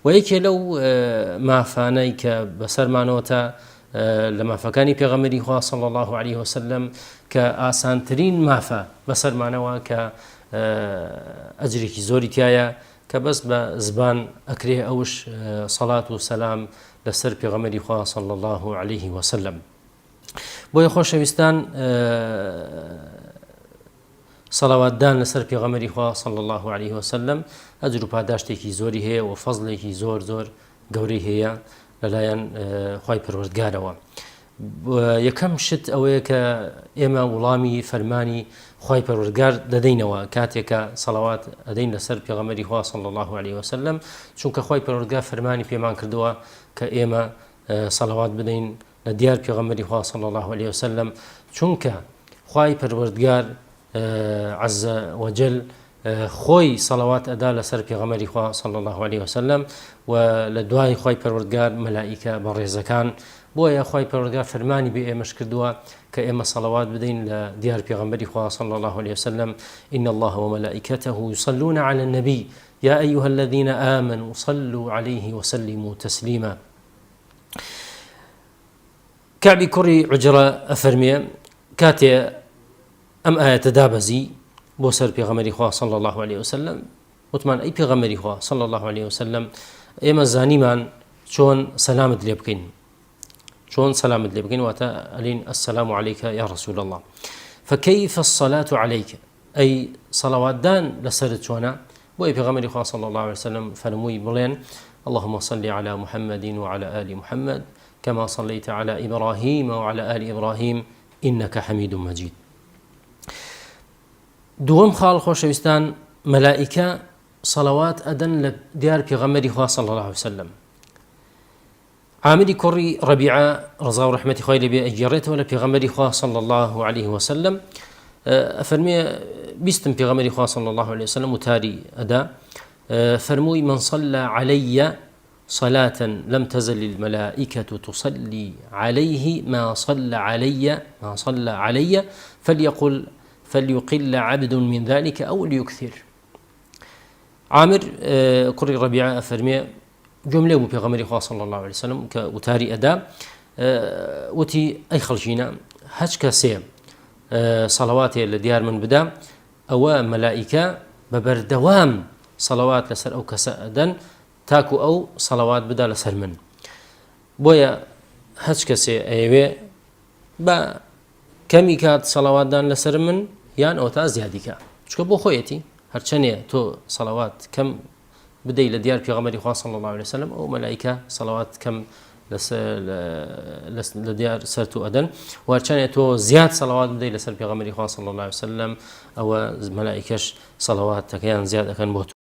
وەیەکێ لەو مافانەی کە بەسەرمانەوەتە لە مافەکانی پێغەمبەری خوا صلی الله عليه وسلم کە ئاسانترین مافە بەسەرمانەوە کە ئەجرێکی زۆری تایە کە بەس بە زبان ئەکرێ ئەوش سەڵات و سەلام لەسەر پێغەمبەری خوا صلی الله عليه وسلم. بۆیە خۆشەویستان سەڵاواتدان لەسەر پێغەمبەری خوا صلی الله عليه وسلم ئەجر و پاداشتێکی زۆری هەیە و فەزڵێکی زۆر زۆر گەورەی هەیە لەلایەن خوای پەروەردگارەوە. یەکەم شت ئەوەیە کە ئێمە وڵامی فەرمانی خوای پەروەردگار دەدەینەوە کاتێکە سەڵاوات ئەدەین لەسەر پێغەمبەری خوا صلی الله عليه وسلم، چونکە خوای پەروەردگار فەرمانی پێمان کردووە کە ئێمە سەڵاوات بدەین لە دیار پێغەمبەری خوا صلی الله عليه وسلم، چونکە خوای پەروەردگار عز وجل خۆی سەڵاوات ئەدا لەسەر پێغەمبەری خوا صلی الله عليه وسلم و لە دوای خوای پەروەردگار مەلائیکە بەڕێزەکان. بۆیە خوای پەروەردگار فەرمانی بێ ئێمەش کردووە کە ئێمە سەڵاوات بدەین لە دیار پێغەمبەری خوا صلی الله عليه وسلم. إن الله وملائكته يصلون على النبي يا أيها الذين آمنوا صلوا عليه وسلموا تسليما. كعبی کوڕی عجرە ئەفەرمێ کاتێ ئەم ئاەتە دابەزی بۆ سەر پێغەمبەری خوا صلی الله عليه وسلم، وتمان ئەی پێغەمبەری خوا صلی الله عليه وسلم ئێمە زانیمان چۆن سەلامت لێ بکەین، چۆن سەلامت لێ بکەین، واتە ئەلین السلام عليك يا رسول الله، فكيف الصلاة عليك، ئەی سەڵاواتدان لەسەرت چۆنە؟ بۆیە پێغەمبەری خوا صلی الله عليه وسلم فەرمووی بڵێن اللهم صل على محمد وعلى آل محمد كما صليت على إبراهيم وعلى آل إبراهيم إنك حميد مجيد. دووەم خاڵ خۆشەویستان مەلائیکە سەڵاوات ئەدەن لە دیار پێغەمبەری خوا صلی الله عليه وسلم. عامری کوڕی ڕەبیعە ڕەزا و ڕەحمەتی خوای لێبێ ئەگێڕێتەوە لە پێغەمبەری خوا صلی الله عليه وسلم، ئەفەرمێ بیستم پێغەمبەری خوا صلی الله عليه وسلم وتاری ئەدا، فەرمووی من صلى علي صلاة لم تزل الملائكة تصلي عليه ما صلى علي فليقل عبد من ذلك أو ليكثر. عامر كري ربيعة أفرمي جملة بيغمري خوا صلى الله عليه وسلم كوتاري أدا وتي أي خلجينا هشكا سيم صلواتي لديار من بدا أو ملائكة ببردوام صلوات لسر أو كسأدا تاكو أو صلوات بدا لسر من بويا هشكا سي أيوه با كمي كات صلوات دان لسر من یان ئەو تا زیادیکە، چکە بۆ خۆیەتی هەرچەندێ تۆ سەڵاوات کەم بدەی لە دیار پێغەمبەری خوا صلی الله عليه وسلم ئەو مەلائیکە سەڵاوات کەم لە دیار سەر تۆ ئەدەن، و هەرچەندێ تۆ زیاد سەڵاوات بدەی لەسەر پێغەمبەری خوا صلی الله عليه وسلم ئەوە مەلائیکەش سەڵاواتەکەیان زیاد ئەکەن بۆ تۆ.